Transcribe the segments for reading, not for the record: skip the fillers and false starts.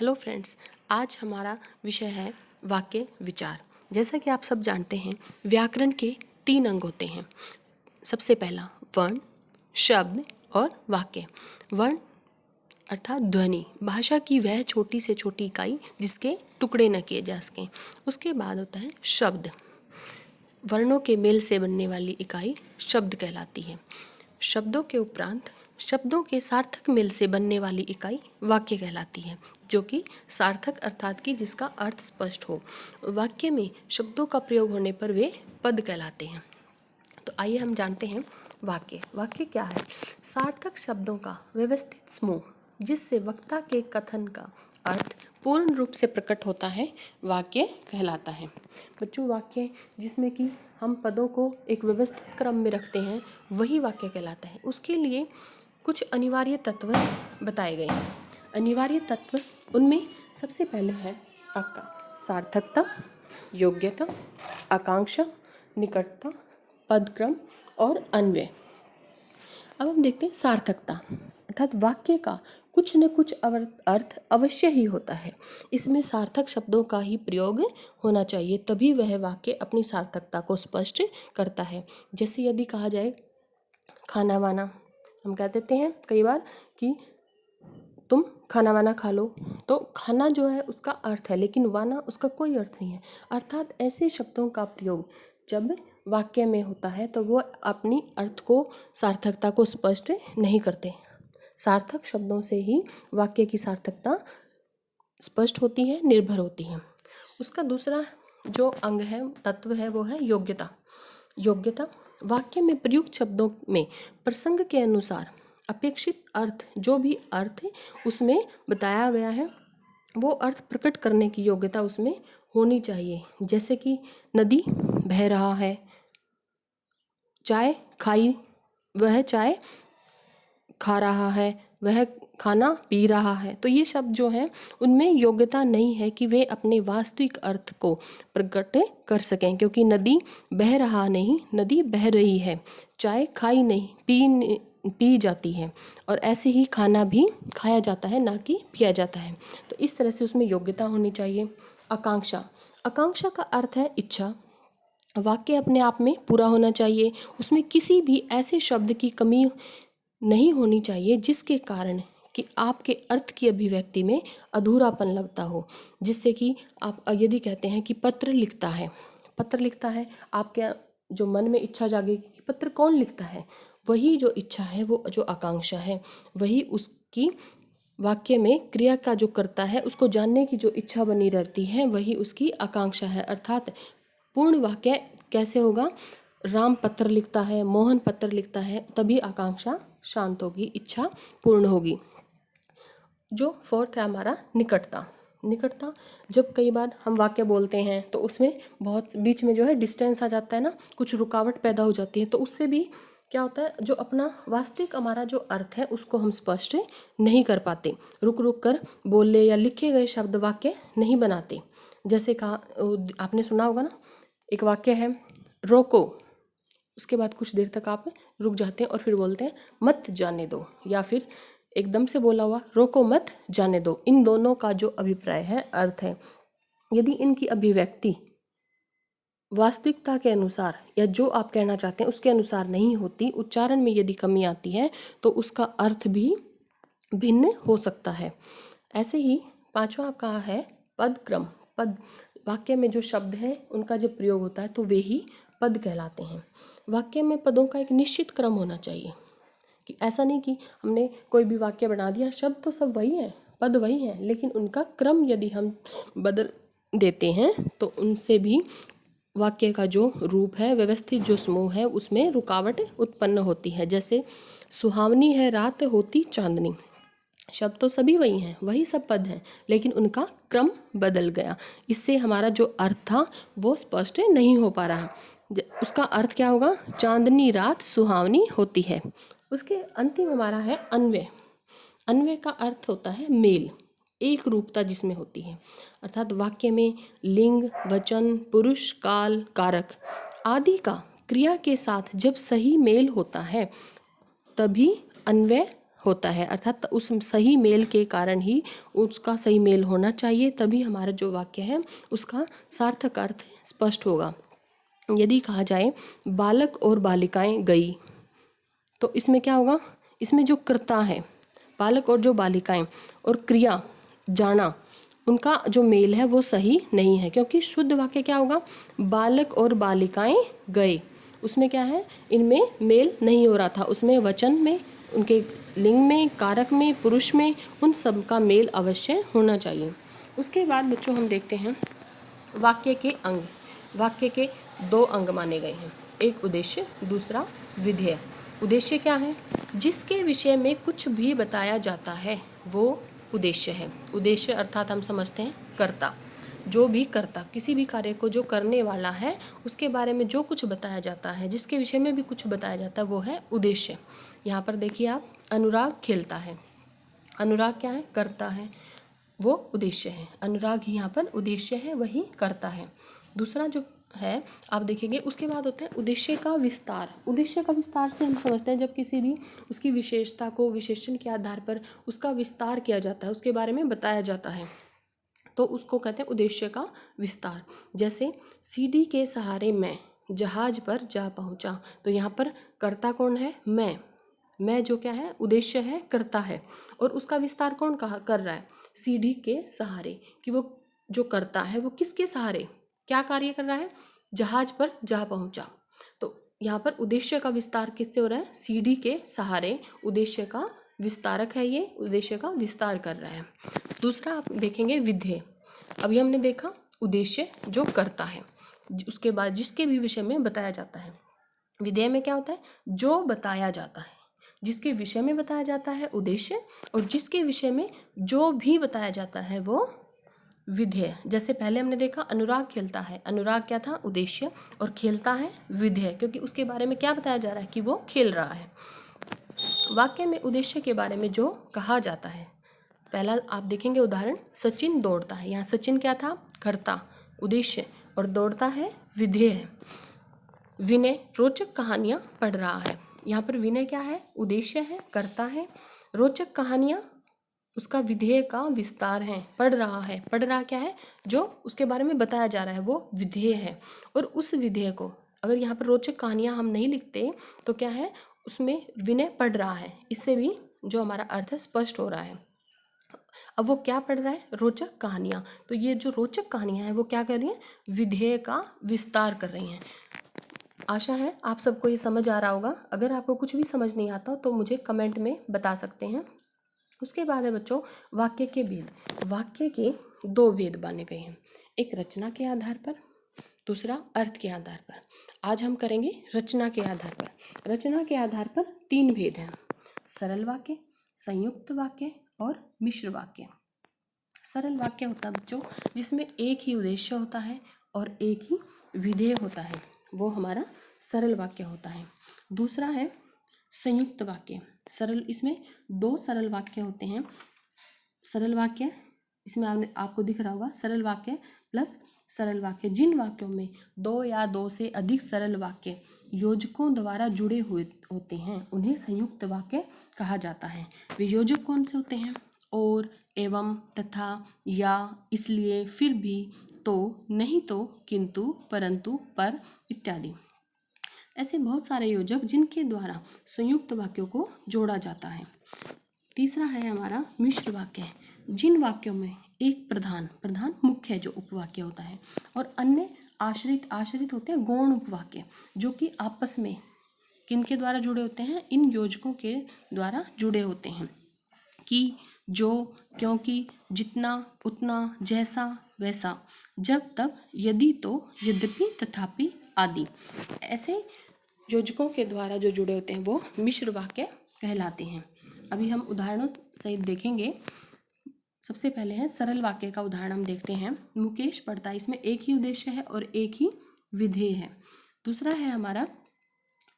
Hello friends, आज हमारा विषय है वाक्य विचार। जैसा कि आप सब जानते हैं, व्याकरण के 3 अंग होते हैं। सबसे पहला वर्ण, शब्द और वाक्य। वर्ण अर्थात ध्वनि, भाषा की वह छोटी से छोटी इकाई जिसके टुकड़े न किए जा सकें। उसके बाद होता है शब्द। वर्णों के मेल से बनने वाली इकाई शब्द कहलाती है। शब्दों के उपरांत शब्दों के सार्थक मेल से बनने वाली इकाई वाक्य कहलाती है, जो कि सार्थक अर्थात कि जिसका अर्थ स्पष्ट हो। वाक्य में शब्दों का प्रयोग होने पर वे पद कहलाते हैं। तो आइए हम जानते हैं वाक्य। वाक्य क्या है? सार्थक शब्दों का व्यवस्थित समूह जिससे वक्ता के कथन का अर्थ पूर्ण रूप से प्रकट होता है, वाक्य कहलाता है। बच्चों, वाक्य जिसमें कि हम पदों को एक व्यवस्थित क्रम में रखते हैं, वही वाक्य कहलाता है। उसके लिए कुछ अनिवार्य तत्व बताए गए हैं। अनिवार्य तत्व, उनमें सबसे पहले है आपका सार्थकता, योग्यता, आकांक्षा, निकटता, पदक्रम और अन्वय। अब हम देखते हैं सार्थकता, अर्थात वाक्य का कुछ न कुछ अर्थ अवश्य ही होता है। इसमें सार्थक शब्दों का ही प्रयोग होना चाहिए, तभी वह वाक्य अपनी सार्थकता को स्पष्ट करता है। जैसे यदि कहा जाए खाना वाना, हम कह देते हैं कई बार कि तुम खाना वाना खा लो, तो खाना जो है उसका अर्थ है, लेकिन वाना उसका कोई अर्थ नहीं है। अर्थात ऐसे शब्दों का प्रयोग जब वाक्य में होता है तो वो अपनी अर्थ को, सार्थकता को स्पष्ट नहीं करते। सार्थक शब्दों से ही वाक्य की सार्थकता स्पष्ट होती है, निर्भर होती है। उसका दूसरा जो अंग है, तत्व है, वो है योग्यता। योग्यता वाक्य में प्रयुक्त शब्दों में प्रसंग के अनुसार अपेक्षित अर्थ, जो भी अर्थ उसमें बताया गया है, वो अर्थ प्रकट करने की योग्यता उसमें होनी चाहिए। जैसे कि नदी बह रहा है, चाय खाई, वह चाय खा रहा है, वह खाना पी रहा है। तो ये शब्द जो हैं उनमें योग्यता नहीं है कि वे अपने वास्तविक अर्थ को प्रकट कर सकें, क्योंकि नदी बह रहा नहीं, नदी बह रही है। चाय खाई नहीं, पी जाती है, और ऐसे ही खाना भी खाया जाता है, ना कि पिया जाता है। तो इस तरह से उसमें योग्यता होनी चाहिए। आकांक्षा, आकांक्षा का अर्थ है इच्छा। वाक्य अपने आप में पूरा होना चाहिए, उसमें किसी भी ऐसे शब्द की कमी नहीं होनी चाहिए जिसके कारण कि आपके अर्थ की अभिव्यक्ति में अधूरापन लगता हो। जिससे कि आप यदि कहते हैं कि पत्र लिखता है, पत्र लिखता है, आपके जो मन में इच्छा जागेगी कि पत्र कौन लिखता है, वही जो इच्छा है, वो जो आकांक्षा है, वही उसकी वाक्य में क्रिया का जो करता है, उसको जानने की जो इच्छा बनी रहती है, वही उसकी आकांक्षा है। अर्थात पूर्ण वाक्य कैसे होगा? राम पत्र लिखता है, मोहन पत्र लिखता है, तभी आकांक्षा शांत होगी, इच्छा पूर्ण होगी। जो फोर्थ है हमारा निकटता। निकटता, जब कई बार हम वाक्य बोलते हैं तो उसमें बहुत बीच में जो है डिस्टेंस आ जाता है ना, कुछ रुकावट पैदा हो जाती है, तो उससे भी क्या होता है, जो अपना वास्तविक हमारा जो अर्थ है उसको हम स्पष्ट नहीं कर पाते, रुक रुक कर बोले या लिखे गए शब्द वाक्य नहीं बनाते। जैसे कहा, आपने सुना होगा ना, एक वाक्य है रोको, उसके बाद कुछ देर तक आप रुक जाते हैं और फिर बोलते हैं मत जाने दो, या फिर एकदम से बोला हुआ रोको मत जाने दो। इन दोनों का जो अभिप्राय है, अर्थ है, यदि इनकी अभिव्यक्ति वास्तविकता के अनुसार या जो आप कहना चाहते हैं उसके अनुसार नहीं होती, उच्चारण में यदि कमी आती है, तो उसका अर्थ भी भिन्न हो सकता है। ऐसे ही पांचवा आपका है पदक्रम। पद, वाक्य में जो शब्द हैं उनका जब प्रयोग होता है तो वे ही पद कहलाते हैं। वाक्य में पदों का एक निश्चित क्रम होना चाहिए, कि ऐसा नहीं कि हमने कोई भी वाक्य बना दिया, शब्द तो सब वही हैं, पद वही हैं, लेकिन उनका क्रम यदि हम बदल देते हैं तो उनसे भी वाक्य का जो रूप है, व्यवस्थित जो समूह है, उसमें रुकावट उत्पन्न होती है। जैसे सुहावनी है रात होती चांदनी, शब्द तो सभी वही हैं, वही सब पद हैं, लेकिन उनका क्रम बदल गया। इससे हमारा जो अर्थ था वो स्पष्ट नहीं हो पा रहा। उसका अर्थ क्या होगा? चांदनी रात सुहावनी होती है। उसके अंतिम हमारा है अन्वय। अन्वय का अर्थ होता है मेल, एक रूपता जिसमें होती है। अर्थात वाक्य में लिंग, वचन, पुरुष, काल, कारक आदि का क्रिया के साथ जब सही मेल होता है, तभी अन्वय होता है, अर्थात उस सही मेल के कारण ही उसका सही मेल होना चाहिए, तभी हमारा जो वाक्य है उसका सार्थक अर्थ स्पष्ट होगा। यदि कहा जाए बालक और बालिकाएं गई, तो इसमें क्या होगा, इसमें जो कर्ता है बालक और जो बालिकाएं और क्रिया जाना, उनका जो मेल है वो सही नहीं है, क्योंकि शुद्ध वाक्य क्या होगा, बालक और बालिकाएं गए, उसमें क्या है, इनमें मेल नहीं हो रहा था, उसमें वचन में, उनके लिंग में, कारक में, पुरुष में, उन सब का मेल अवश्य होना चाहिए। उसके बाद बच्चों हम देखते हैं वाक्य के अंग। वाक्य के 2 अंग माने गए हैं, एक उद्देश्य, दूसरा विधेय। उद्देश्य क्या है, जिसके विषय में कुछ भी बताया जाता है वो उद्देश्य है। उद्देश्य अर्थात हम समझते हैं कर्ता, जो भी कर्ता, किसी भी कार्य को जो करने वाला है उसके बारे में जो कुछ बताया जाता है, जिसके विषय में भी कुछ बताया जाता है वो है उद्देश्य। यहाँ पर देखिए आप, अनुराग खेलता है, अनुराग क्या है, कर्ता है, वो उद्देश्य है। अनुराग ही यहाँ पर उद्देश्य है, वही कर्ता है। दूसरा जो है आप देखेंगे, उसके बाद होता है उद्देश्य का विस्तार। उद्देश्य का विस्तार से हम समझते हैं जब किसी भी उसकी विशेषता को विशेषण के आधार पर उसका विस्तार किया जाता है, उसके बारे में बताया जाता है, तो उसको कहते हैं उद्देश्य का विस्तार। जैसे सीढ़ी के सहारे मैं जहाज पर जा पहुंचा, तो यहाँ पर कर्ता कौन है, मैं जो क्या है, उद्देश्य है, कर्ता है, और उसका विस्तार कौन कर रहा है, सीढ़ी के सहारे, कि वो जो करता है वो किसके सहारे क्या कार्य कर रहा है, जहाज पर जा पहुंचा। तो यहाँ पर उद्देश्य का विस्तार किससे हो रहा है, सीढ़ी के सहारे, उद्देश्य का विस्तारक है, ये उद्देश्य का विस्तार कर रहा है। दूसरा आप देखेंगे विधेय। अभी हमने देखा उद्देश्य जो करता है, उसके बाद जिसके भी विषय में बताया जाता है। विधेय में क्या होता है, जो बताया जाता है, जिसके विषय में बताया जाता है उद्देश्य, और जिसके विषय में जो भी बताया जाता है वो विधेय। जैसे पहले हमने देखा अनुराग खेलता है, अनुराग क्या था, उद्देश्य, और खेलता है विधेय, क्योंकि उसके बारे में क्या बताया जा रहा है कि वो खेल रहा है। वाक्य में उद्देश्य के बारे में जो कहा जाता है, पहला आप देखेंगे उदाहरण, सचिन दौड़ता है, यहाँ सचिन क्या था, कर्ता, उद्देश्य, और दौड़ता है विधेय। विनय रोचक कहानियाँ पढ़ रहा है, यहाँ पर विनय क्या है, उद्देश्य है, कर्ता है, रोचक कहानियाँ उसका विधेय का विस्तार है, पढ़ रहा क्या है, जो उसके बारे में बताया जा रहा है वो विधेय है। और उस विधेय को अगर यहाँ पर रोचक कहानियाँ हम नहीं लिखते तो क्या है, उसमें विनय पढ़ रहा है, इससे भी जो हमारा अर्थ है स्पष्ट हो रहा है। अब वो क्या पढ़ रहा है, रोचक कहानियाँ, तो ये जो रोचक कहानियाँ हैं वो क्या कर रही हैं, विधेय का विस्तार कर रही हैं। आशा है आप सबको ये समझ आ रहा होगा। अगर आपको कुछ भी समझ नहीं आता तो मुझे कमेंट में बता सकते हैं। उसके बाद है बच्चों वाक्य के भेद। वाक्य के 2 भेद माने गए हैं, एक रचना के आधार पर, दूसरा अर्थ के आधार पर। आज हम करेंगे रचना के आधार पर। रचना के आधार पर 3 भेद हैं, सरल वाक्य, संयुक्त वाक्य और मिश्र वाक्य। सरल वाक्य होता है बच्चों जिसमें एक ही उद्देश्य होता है और एक ही विधेय होता है, वो हमारा सरल वाक्य होता है। दूसरा है संयुक्त वाक्य। सरल, इसमें 2 सरल वाक्य होते हैं। सरल वाक्य इसमें आपको दिख रहा होगा, सरल वाक्य प्लस सरल वाक्य। जिन वाक्यों में 2 या 2 से अधिक सरल वाक्य योजकों द्वारा जुड़े हुए होते हैं उन्हें संयुक्त वाक्य कहा जाता है। वे योजक कौन से होते हैं, और, एवं, तथा, या, इसलिए, फिर भी, तो, नहीं तो, किंतु, परंतु, पर इत्यादि। ऐसे बहुत सारे योजक जिनके द्वारा संयुक्त वाक्यों को जोड़ा जाता है। तीसरा है हमारा मिश्र वाक्य, जिन वाक्यों में एक प्रधान मुख्य जो उपवाक्य होता है और अन्य आश्रित होते हैं गौण उपवाक्य, जो कि आपस में किनके द्वारा जुड़े होते हैं, इन योजकों के द्वारा जुड़े होते हैं, कि, जो, क्योंकि, जितना, उतना, जैसा, वैसा, जब, तब, यदि, तो, यद्यपि, तथापि आदि। ऐसे योजकों के द्वारा जो जुड़े होते हैं वो मिश्र वाक्य कहलाते हैं। अभी हम उदाहरणों सहित देखेंगे। सबसे पहले है सरल वाक्य का उदाहरण हम देखते हैं। मुकेश पढ़ता है, इसमें एक ही उद्देश्य है और एक ही विधेय है। दूसरा है हमारा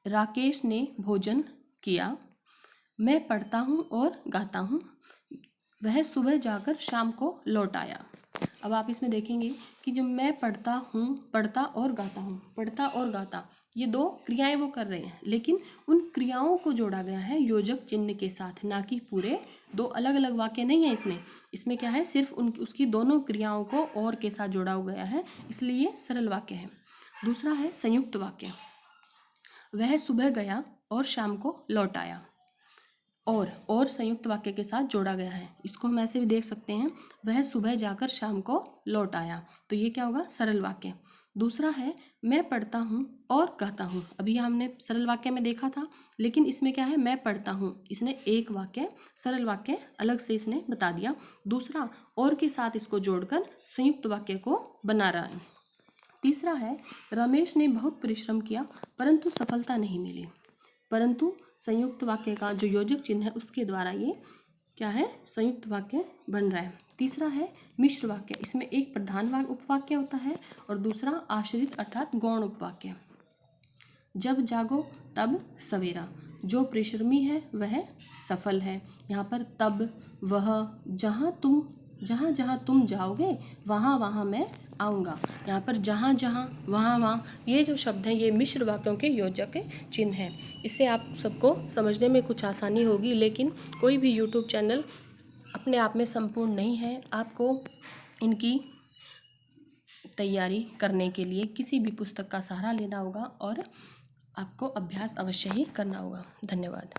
राकेश ने भोजन किया, मैं पढ़ता हूँ और गाता हूँ, वह सुबह जाकर शाम को लौट आया। अब आप इसमें देखेंगे कि जब मैं पढ़ता हूँ, पढ़ता और गाता हूँ, पढ़ता और गाता, ये दो क्रियाएं वो कर रहे हैं, लेकिन उन क्रियाओं को जोड़ा गया है योजक चिन्ह के साथ, ना कि पूरे दो अलग अलग वाक्य नहीं है इसमें। इसमें क्या है, सिर्फ उसकी दोनों क्रियाओं को और के साथ जोड़ा गया है, इसलिए सरल वाक्य है। दूसरा है संयुक्त वाक्य। वह सुबह गया और शाम को लौट आया। और संयुक्त वाक्य के साथ जोड़ा गया है। इसको हम ऐसे भी देख सकते हैं, वह सुबह जाकर शाम को लौट आया, तो ये क्या होगा, सरल वाक्य। दूसरा है मैं पढ़ता हूँ और कहता हूँ। अभी हमने सरल वाक्य में देखा था, लेकिन इसमें क्या है, मैं पढ़ता हूँ, इसने एक वाक्य सरल वाक्य अलग से इसने बता दिया। दूसरा और के साथ इसको जोड़कर संयुक्त वाक्य को बना रहा है। तीसरा है रमेश ने बहुत परिश्रम किया परंतु सफलता नहीं मिली। परंतु संयुक्त वाक्य का जो योजक चिन्ह है उसके द्वारा ये क्या है, संयुक्त वाक्य बन रहा है। तीसरा है मिश्र वाक्य। इसमें एक प्रधान उपवाक्य होता है और दूसरा आश्रित अर्थात गौण उपवाक्य। जब जागो तब सवेरा, जो परिश्रमी है वह सफल है। यहाँ पर तब, वह, जहाँ जहाँ तुम जाओगे वहाँ वहाँ मैं आऊँगा। यहाँ पर जहाँ जहाँ, वहाँ वहाँ, ये जो शब्द हैं ये मिश्र वाक्यों के योजक चिन्ह हैं। इससे आप सबको समझने में कुछ आसानी होगी, लेकिन कोई भी यूट्यूब चैनल अपने आप में संपूर्ण नहीं है। आपको इनकी तैयारी करने के लिए किसी भी पुस्तक का सहारा लेना होगा और आपको अभ्यास अवश्य ही करना होगा। धन्यवाद।